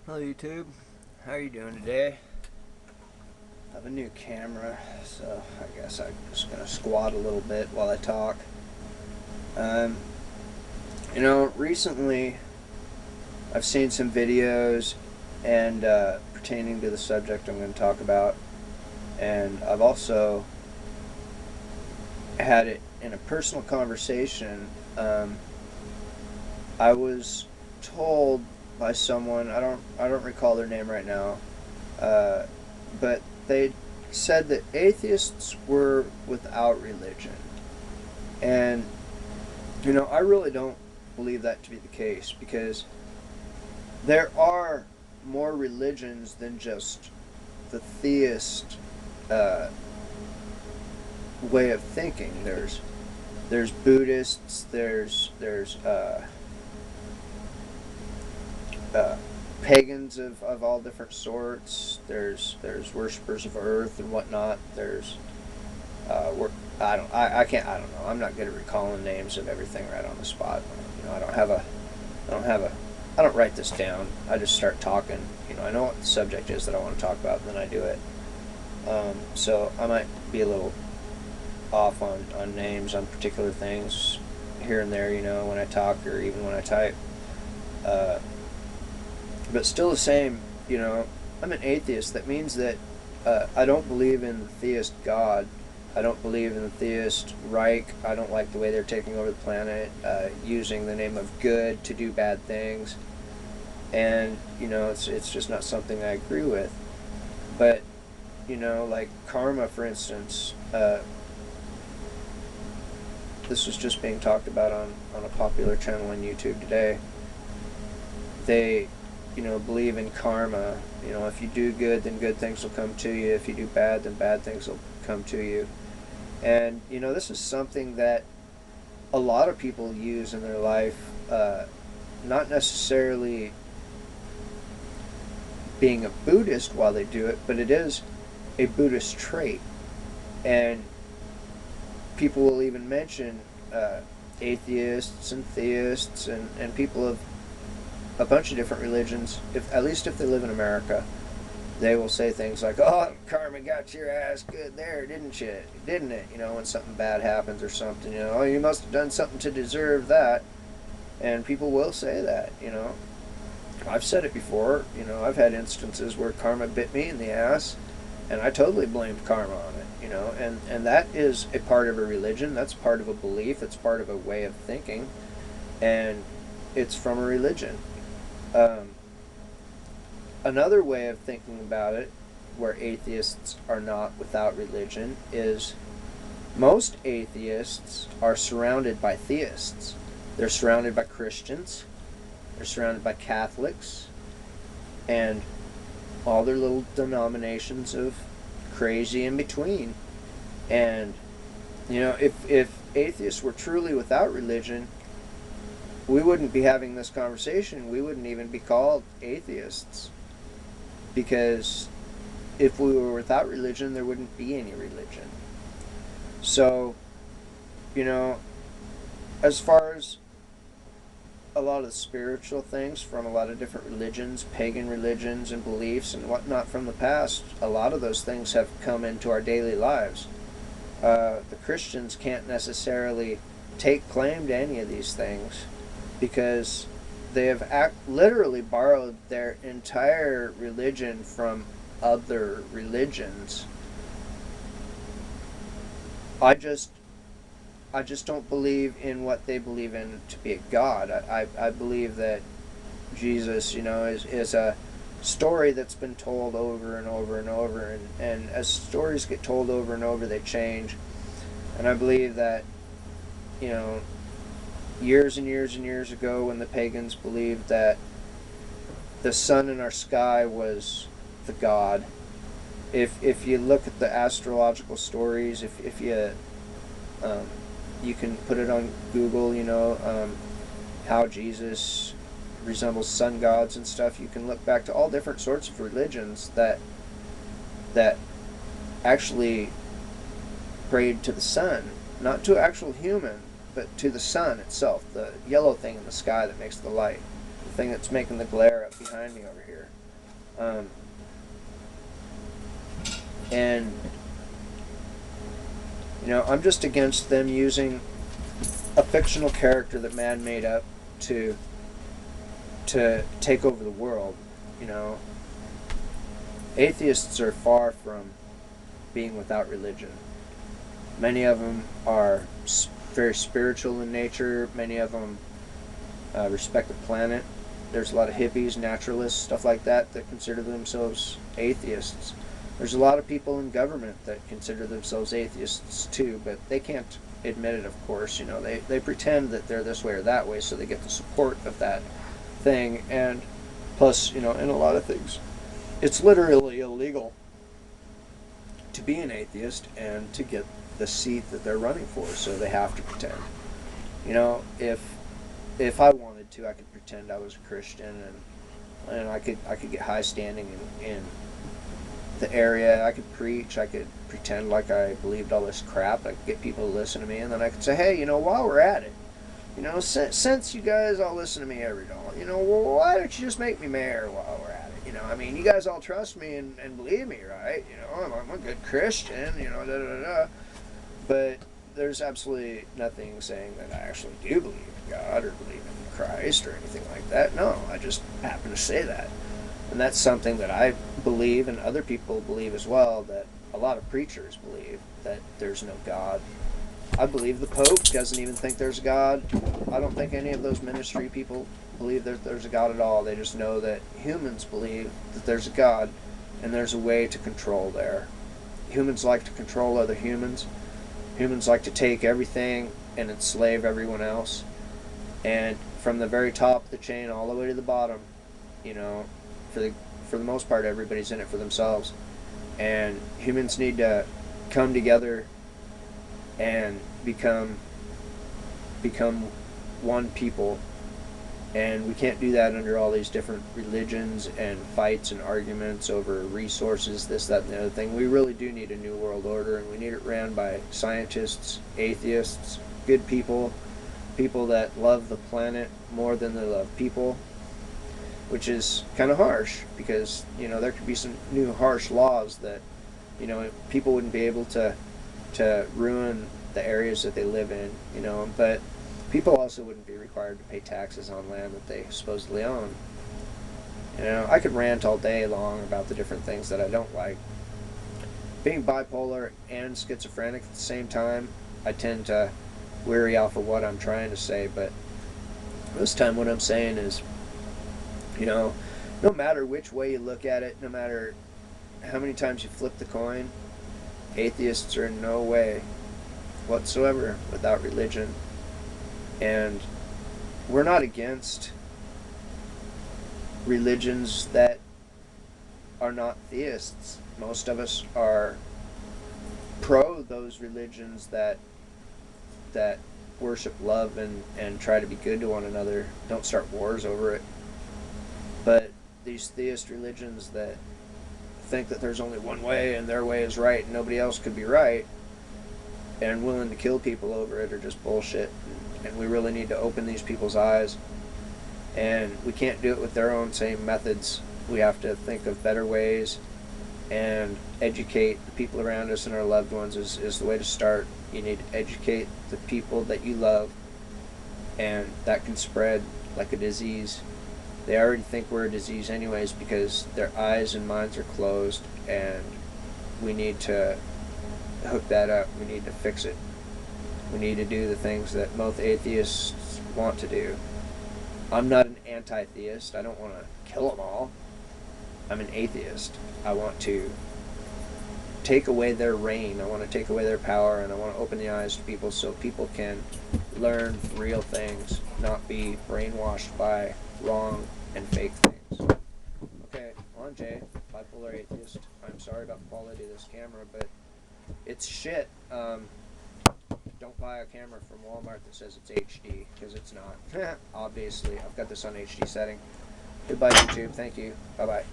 Hello YouTube, how are you doing today? I have a new camera, so I guess I'm just going to squat a little bit while I talk. Um, Recently I've seen some videos and pertaining to the subject I'm going to talk about, and I've also had it in a personal conversation. I was told by someone, I don't recall their name right now, uh, but they said that atheists were without religion. And, I really don't believe that to be the case, because there are more religions than just the theist uh, way of thinking. There's Buddhists, there's uh, pagans of all different sorts. There's worshippers of Earth and whatnot. There's I don't know. I'm not good at recalling names of everything right on the spot. I don't have a I don't write this down. I just start talking. I know what the subject is that I want to talk about, and then I do it. So I might be a little off on names on particular things here and there, when I talk or even when I type. Uh, but still the same, I'm an atheist. That means that I don't believe in the theist God. I don't believe in the theist Reich. I don't like the way they're taking over the planet, using the name of good to do bad things. And, it's just not something I agree with. But, like karma, for instance, this was just being talked about on a popular channel on YouTube today. They, believe in karma. If you do good, then good things will come to you. If you do bad, then bad things will come to you. And, this is something that a lot of people use in their life, not necessarily being a Buddhist while they do it, but it is a Buddhist trait. And people will even mention atheists and theists and people of a bunch of different religions, at least if they live in America. They will say things like, "Oh, karma got your ass good there, didn't it?" When something bad happens or something, "Oh, you must have done something to deserve that." And people will say that. I've said it before. I've had instances where karma bit me in the ass, and I totally blamed karma on it. And that is a part of a religion. That's part of a belief. It's part of a way of thinking, and it's from a religion. Um, Another way of thinking about it, where atheists are not without religion, is most atheists are surrounded by theists. They're surrounded by Christians, they're surrounded by Catholics, and all their little denominations of crazy in between. And, if atheists were truly without religion, we wouldn't be having this conversation. We wouldn't even be called atheists. Because if we were without religion, there wouldn't be any religion. So, as far as a lot of the spiritual things from a lot of different religions, pagan religions and beliefs and whatnot from the past, a lot of those things have come into our daily lives. The Christians can't necessarily take claim to any of these things because they have literally borrowed their entire religion from other religions. I just don't believe in what they believe in to be a god. I believe that Jesus, is a story that's been told over and over and over, and as stories get told over and over, they change. And I believe that, you know, years and years and years ago, when the pagans believed that the sun in our sky was the god. If you look at the astrological stories, if you you can put it on Google, how Jesus resembles sun gods and stuff. You can look back to all different sorts of religions that actually prayed to the sun, not to actual human, but to the sun itself, the yellow thing in the sky that makes the light. thing that's making the glare up behind me over here. And, you know, I'm just against them using a fictional character that man made up to take over the world. You know, atheists are far from being without religion. Many of them are very spiritual in nature. Many of them respect the planet. There's a lot of hippies, naturalists, stuff like that consider themselves atheists. There's a lot of people in government that consider themselves atheists too, but they can't admit it, of course. You know, they pretend that they're this way or that way so they get the support of that thing. And plus, you know, in a lot of things, it's literally illegal to be an atheist and to get the seat that they're running for, so they have to pretend. You know, if I wanted to, I could pretend I was a Christian, and I could get high standing in the area. I could preach. I could pretend like I believed all this crap. I could get people to listen to me, and then I could say, hey, you know, while we're at it, you know, since you guys all listen to me every day, you know, well, why don't you just make me mayor while we're at it? You know, I mean, you guys all trust me and believe me, right? You know, I'm a good Christian, you know, da-da-da-da. But there's absolutely nothing saying that I actually do believe in God or believe in Christ or anything like that. No, I just happen to say that. And that's something that I believe and other people believe as well, that a lot of preachers believe that there's no God. I believe the Pope doesn't even think there's a God. I don't think any of those ministry people believe that there's a God at all. They just know that humans believe that there's a God and there's a way to control there. Humans like to control other humans. Humans like to take everything and enslave everyone else. And from the very top of the chain all the way to the bottom, you know, for the most part, everybody's in it for themselves. And humans need to come together and become one people. And we can't do that under all these different religions and fights and arguments over resources, this, that, and the other thing. We really do need a new world order, and we need it ran by scientists, atheists, good people, people that love the planet more than they love people, which is kind of harsh because, you know, there could be some new harsh laws that, you know, people wouldn't be able to ruin the areas that they live in, you know, but people also wouldn't be required to pay taxes on land that they supposedly own. You know, I could rant all day long about the different things that I don't like. Being bipolar and schizophrenic at the same time, I tend to weary off of what I'm trying to say, but this time what I'm saying is, you know, no matter which way you look at it, no matter how many times you flip the coin, atheists are in no way whatsoever without religion. And we're not against religions that are not theists. Most of us are pro those religions that worship love and try to be good to one another, don't start wars over it. But these theist religions that think that there's only one way and their way is right and nobody else could be right and willing to kill people over it are just bullshit. And we really need to open these people's eyes. And we can't do it with their own same methods. We have to think of better ways and educate the people around us and our loved ones is the way to start. You need to educate the people that you love, and that can spread like a disease. They already think we're a disease anyways because their eyes and minds are closed, and we need to hook that up. We need to fix it. We need to do the things that most atheists want to do. I'm not an anti-theist. I don't want to kill them all. I'm an atheist. I want to take away their reign. I want to take away their power, and I want to open the eyes to people so people can learn real things, not be brainwashed by wrong and fake things. Okay, well, I'm Jay, bipolar atheist. I'm sorry about the quality of this camera, but it's shit. Don't buy a camera from Walmart that says it's HD, because it's not. Obviously, I've got this on HD setting. Goodbye, YouTube. Thank you. Bye-bye.